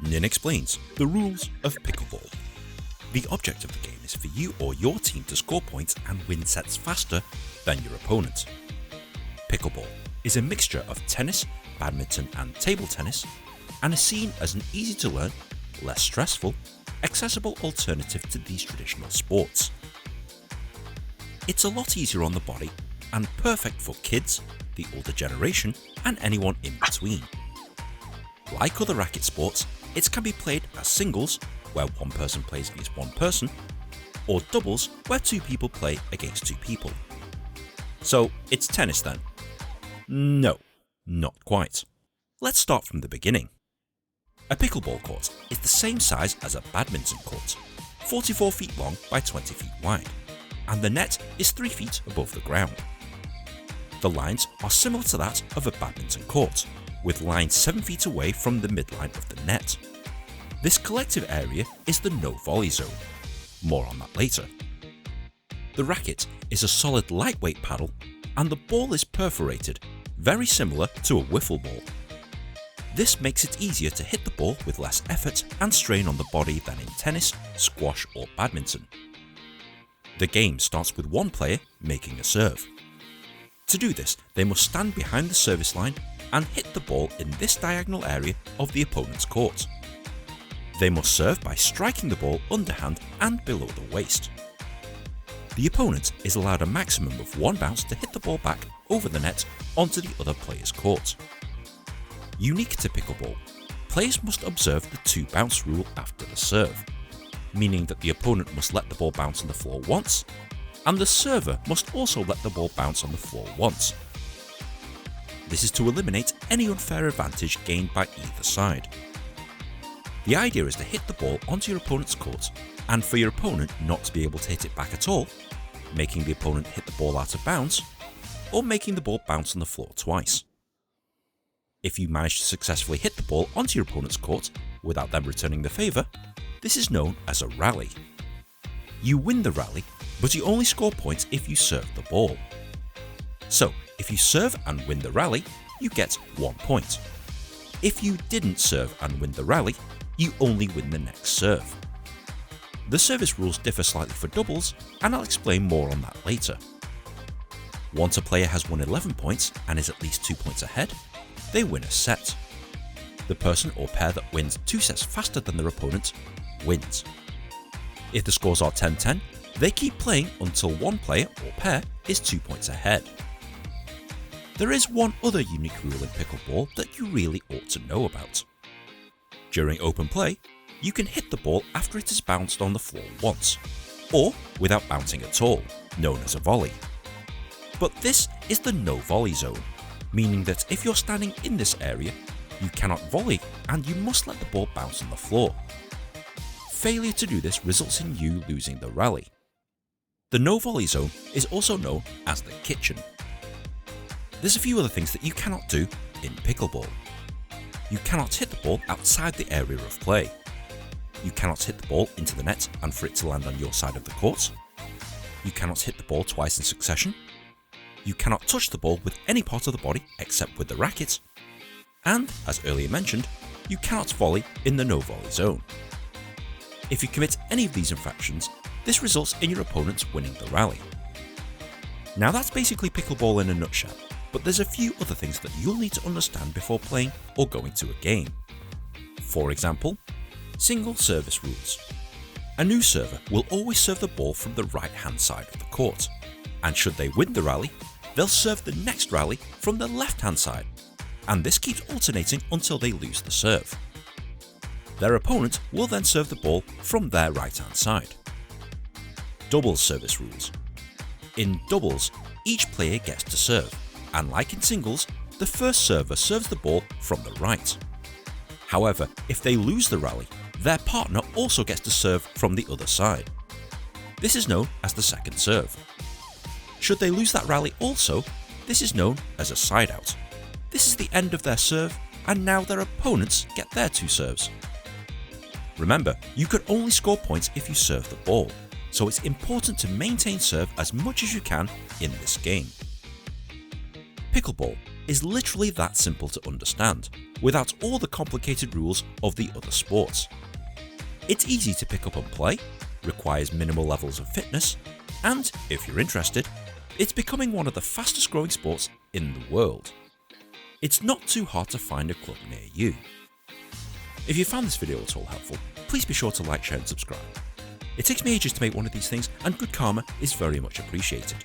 Nin explains the rules of Pickleball. The object of the game is for you or your team to score points and win sets faster than your opponent. Pickleball is a mixture of tennis, badminton and table tennis, and is seen as an easy to learn, less stressful, accessible alternative to these traditional sports. It's a lot easier on the body and perfect for kids, the older generation and anyone in between. Like other racket sports, it can be played as singles, where one person plays against one person, or doubles, where two people play against two people. So it's tennis then? No, not quite. Let's start from the beginning. A pickleball court is the same size as a badminton court, 44 feet long by 20 feet wide, and the net is 3 feet above the ground. The lines are similar to that of a badminton court, with lines 7 feet away from the midline of the net. This collective area is the no volley zone. More on that later. The racket is a solid lightweight paddle and the ball is perforated, very similar to a wiffle ball. This makes it easier to hit the ball with less effort and strain on the body than in tennis, squash or badminton. The game starts with one player making a serve. To do this, they must stand behind the service line and hit the ball in this diagonal area of the opponent's court. They must serve by striking the ball underhand and below the waist. The opponent is allowed a maximum of one bounce to hit the ball back over the net onto the other player's court. Unique to pickleball, players must observe the 2-bounce rule after the serve, meaning that the opponent must let the ball bounce on the floor once, and the server must also let the ball bounce on the floor once. This is to eliminate any unfair advantage gained by either side. The idea is to hit the ball onto your opponent's court and for your opponent not to be able to hit it back at all, making the opponent hit the ball out of bounds, or making the ball bounce on the floor twice. If you manage to successfully hit the ball onto your opponent's court without them returning the favour, this is known as a rally. You win the rally, but you only score points if you serve the ball. So, if you serve and win the rally, you get 1 point. If you didn't serve and win the rally, you only win the next serve. The service rules differ slightly for doubles, and I'll explain more on that later. Once a player has won 11 points and is at least 2 points ahead, they win a set. The person or pair that wins 2 sets faster than their opponent wins. If the scores are 10-10, they keep playing until one player or pair is 2 points ahead. There is one other unique rule in pickleball that you really ought to know about. During open play, you can hit the ball after it has bounced on the floor once, or without bouncing at all, known as a volley. But this is the no volley zone, meaning that if you're standing in this area, you cannot volley and you must let the ball bounce on the floor. Failure to do this results in you losing the rally. The no volley zone is also known as the kitchen. There's a few other things that you cannot do in pickleball. You cannot hit the ball outside the area of play. You cannot hit the ball into the net and for it to land on your side of the court. You cannot hit the ball twice in succession. You cannot touch the ball with any part of the body except with the racket. And, as earlier mentioned, you cannot volley in the no volley zone. If you commit any of these infractions, this results in your opponents winning the rally. Now that's basically pickleball in a nutshell, but there's a few other things that you'll need to understand before playing or going to a game. For example, single service rules. A new server will always serve the ball from the right hand side of the court, and should they win the rally, they'll serve the next rally from the left hand side, and this keeps alternating until they lose the serve. Their opponent will then serve the ball from their right hand side. Doubles service rules. In doubles, each player gets to serve, and like in singles, the first server serves the ball from the right. However, if they lose the rally, their partner also gets to serve from the other side. This is known as the second serve. Should they lose that rally also, this is known as a side out. This is the end of their serve, and now their opponents get their 2 serves. Remember, you can only score points if you serve the ball, so it's important to maintain serve as much as you can in this game. Pickleball is literally that simple to understand, without all the complicated rules of the other sports. It's easy to pick up and play, requires minimal levels of fitness, and, if you're interested, it's becoming one of the fastest growing sports in the world. It's not too hard to find a club near you. If you found this video at all helpful, please be sure to like, share and subscribe. It takes me ages to make one of these things, and good karma is very much appreciated.